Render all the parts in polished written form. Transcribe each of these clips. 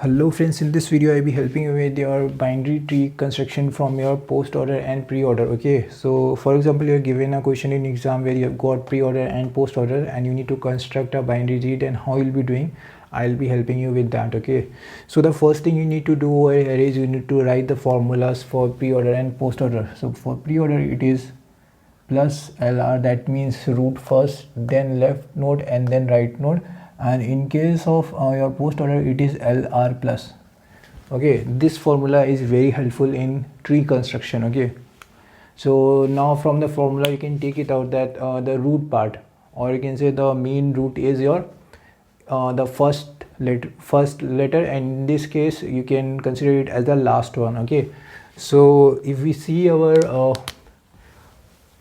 Hello friends, in this video I'll be helping you with your binary tree construction from your post order and pre-order. Okay, so for example, you're given a question in exam where you have got pre-order and post order and you need to construct a binary tree, and how you'll be doing, I'll be helping you with that. Okay, so the first thing you need to do over here is you need to write the formulas for pre-order and post order. So for pre-order it is plus LR, that means root first, then left node, and then right node. And in case of your post order it is LR plus. Okay, this formula is very helpful in tree construction. Okay, so now from the formula you can take it out that the root part, or you can say the main root, is your the first letter, and in this case you can consider it as the last one. Okay, so if we see our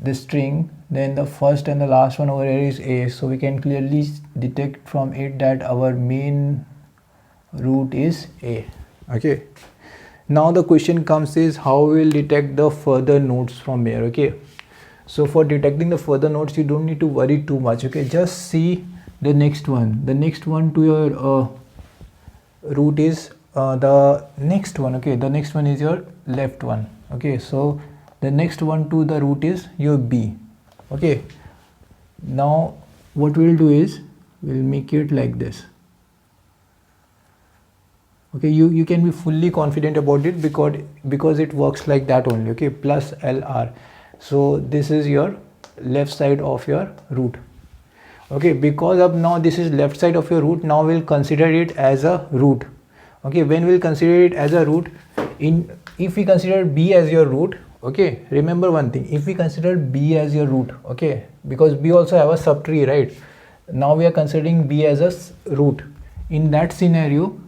this string, then the first and the last one over here is A, so we can clearly detect from it that our main root is A. Okay, now the question comes is how we'll detect the further nodes from here. Okay, so for detecting the further nodes you don't need to worry too much. Okay, just see the next one to your root is the next one. Okay, the next one is your left one. Okay, so the next one to the root is your B. Okay, now what we'll do is we'll make it like this. Okay, you can be fully confident about it because it works like that only. Okay, plus LR, so this is your left side of your root. Okay, because of now this is left side of your root, now we'll consider it as a root. Okay, when we'll consider it as a root, if we consider B as your root, okay, remember one thing, if we consider B as your root, okay, because B also have a subtree, right? Now we are considering B as a root. In that scenario,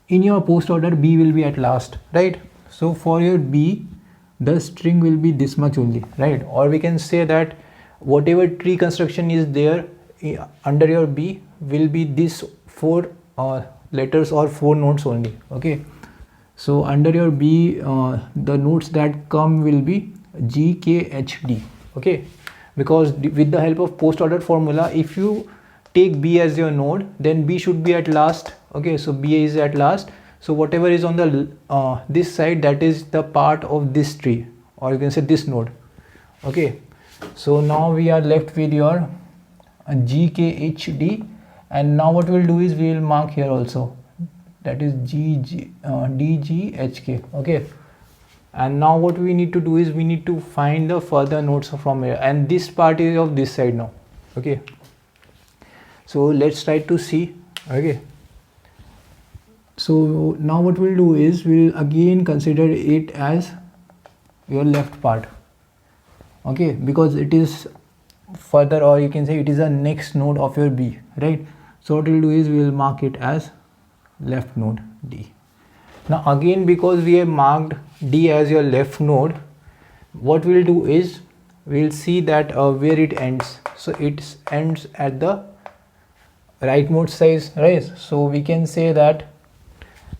in your post order B will be at last, right? So for your B, the string will be this much only, right? Or we can say that whatever tree construction is there under your B will be this 4 letters or 4 nodes only. Okay, so under your B, the nodes that come will be G, K, H, D. Okay, because with the help of post order formula, if you take B as your node, then B should be at last. Okay, so B is at last. So whatever is on the this side, that is the part of this tree, or you can say this node. Okay, so now we are left with your G, K, H, D, and now what we'll do is we will mark here also, that is D, G, H, K. Okay, and now what we need to do is we need to find the further nodes from here, and this part is of this side now. Okay, so let's try to see. Okay, so now what we'll do is we'll again consider it as your left part. Okay, because it is further, or you can say it is the next node of your B, right? So what we'll do is we'll mark it as left node D. Now again, because we have marked D as your left node, what we'll do is we'll see that where it ends. So it ends at the rightmost side, right? So we can say that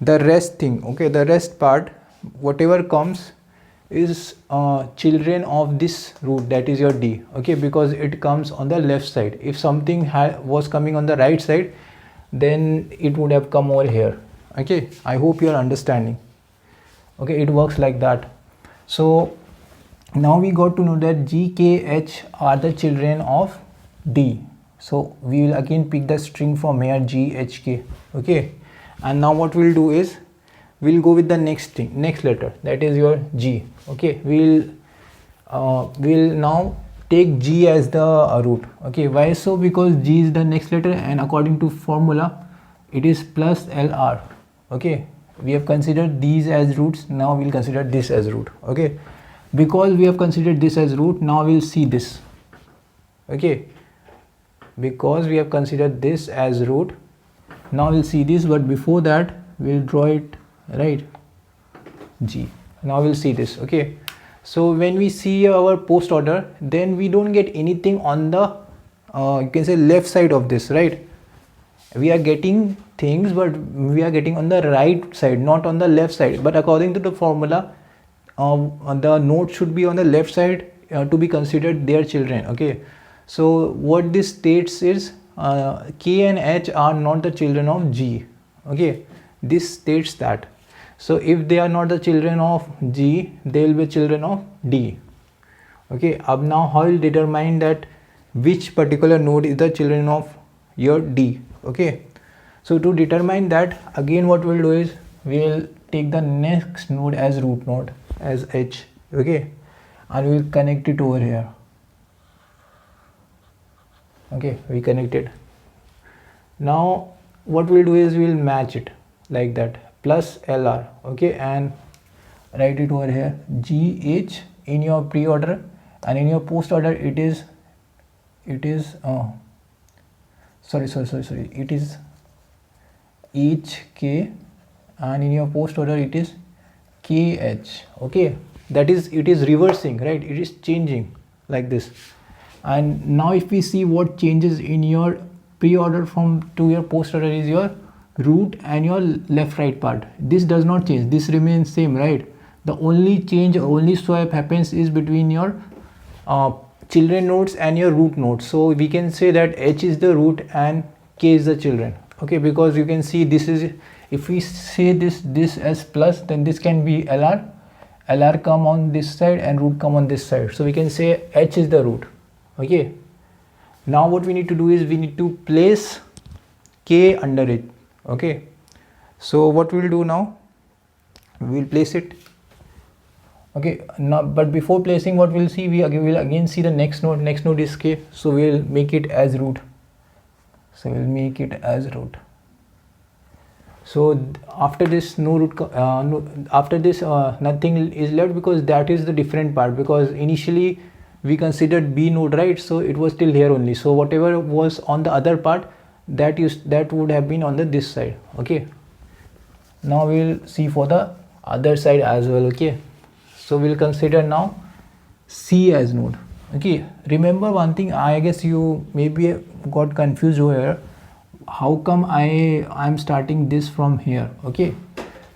the rest thing, okay, the rest part, whatever comes is children of this root, that is your D. Okay, because it comes on the left side. If something was coming on the right side, then it would have come over here. Okay, I hope you are understanding. Okay, it works like that. So now we got to know that G, K, H are the children of D. So we will again pick the string from here, G, H, K. Okay, and now what we'll do is we'll go with the next letter, that is your G. Okay, we'll now take G as the root. Okay, why so? Because G is the next letter, and according to formula it is plus LR. Okay, we have considered these as roots, now we'll consider this as root. Okay, because we have considered this as root, now we'll see this. Okay, because we have considered this as root, now we'll see this, but before that we'll draw it, right? G. Now we'll see this. Okay, so when we see our post order, then we don't get anything on the you can say left side of this, right? We are getting things, but we are getting on the right side, not on the left side. But according to the formula, the nodes should be on the left side to be considered their children. Okay, so what this states is K and H are not the children of G. Okay, this states that. So if they are not the children of G, they will be children of D. Okay, now how will determine that which particular node is the children of your D? Okay, so to determine that, again what we'll do is we'll take the next node as root node, as H. Okay, and we'll connect it over here. Okay, we connected. Now what we'll do is we'll match it like that, plus LR. Okay, and write it over here, GH in your pre-order, and in your post-order it is it is HK, and in your post-order it is KH. Okay, that is, it is reversing, right? It is changing like this. And now if we see what changes in your pre-order from to your post-order is your root and your left right part. This does not change, this remains same, right? The only change, only swap happens is between your children nodes and your root nodes. So we can say that H is the root and K is the children. Okay, because you can see this is, if we say this as plus, then this can be LR come on this side and root come on this side. So we can say H is the root. Okay, now what we need to do is we need to place K under it. Okay, so what we'll do now, we'll place it. Okay, now but before placing, what we'll see, we will again see the next node. Next node is K, so we'll make it as root. So we'll make it as root. So after this no root, after this nothing is left, because that is the different part, because initially we considered B node, right? So it was till here only. So whatever was on the other part, that would have been on this side. Okay, now we'll see for the other side as well. Okay, so we'll consider now C as node. Okay, remember one thing, I guess you maybe got confused over here. How come I'm starting this from here? Okay,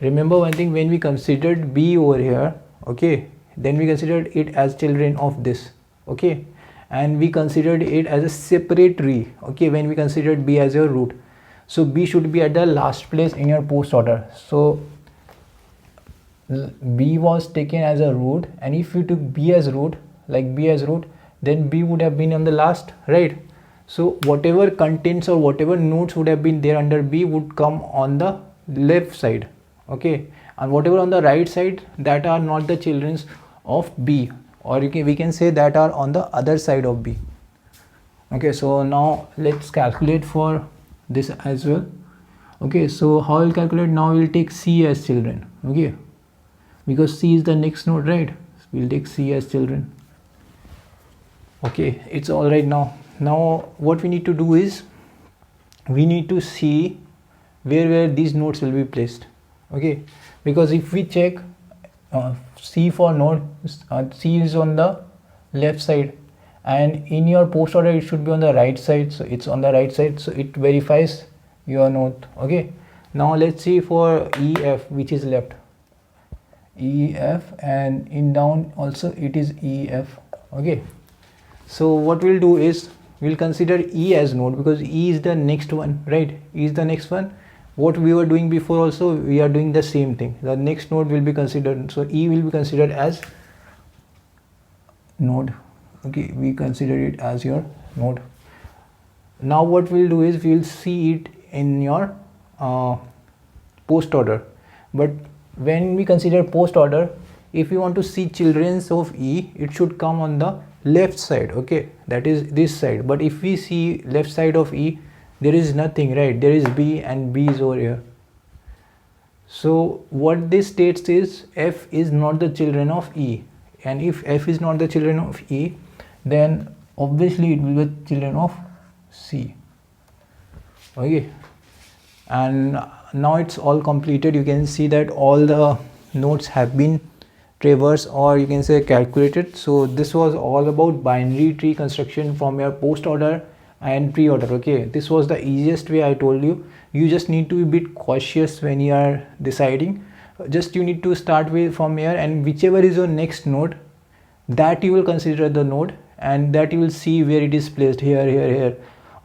remember one thing, when we considered B over here, okay, then we considered it as children of this. Okay, and we considered it as a separate tree. Okay, when we considered B as your root, so B should be at the last place in your post order. So B was taken as a root, and if you took B as root, like B as root, then B would have been on the last, right? So whatever contents or whatever nodes would have been there under B would come on the left side. Okay, and whatever on the right side, that are not the children of B, or we can say that are on the other side of B. Okay, so now let's calculate for this as well. Okay, so how we'll calculate? Now we'll take C as children. Okay, because C is the next node, right? So we'll take C as children. Okay, it's all right now. Now what we need to do is we need to see where these nodes will be placed. Okay, because if we check C for node, C is on the left side, and in your post order it should be on the right side. So it's on the right side, so it verifies your node. Okay, now let's see for EF, which is left, EF, and in down also it is EF. Okay, so what we'll do is we'll consider E as node, because E is the next one, right? E is the next one. What we were doing before also, we are doing the same thing. The next node will be considered, so E will be considered as node. Okay, we consider it as your node. Now what we'll do is we'll see it in your post order. But when we consider post order, if we want to see children of E, it should come on the left side. Okay, that is this side. But if we see left side of E, there is nothing, right? There is B, and B is over here. So what this states is F is not the children of E, and if F is not the children of E, then obviously it will be the children of C. Okay, and now it's all completed. You can see that all the nodes have been traversed, or you can say calculated. So this was all about binary tree construction from your post order and pre-order. Okay, this was the easiest way. I told you, you just need to be a bit cautious when you are deciding. Just you need to start with from here, and whichever is your next node, that you will consider the node, and that you will see where it is placed, here, here, here.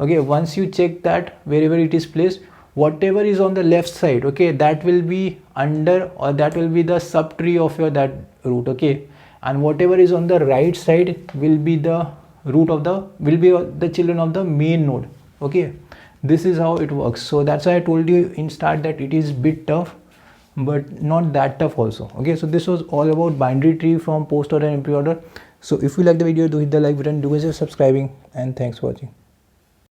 Okay, once you check that wherever it is placed, whatever is on the left side, okay, that will be under, or that will be the subtree of your that root, okay, and whatever is on the right side will be the root of the, will be the children of the main node, okay. This is how it works. So that's why I told you in start that it is bit tough, but not that tough also, okay. So this was all about binary tree from post order and pre-order. So if you like the video, do hit the like button, do consider subscribing, and thanks for watching.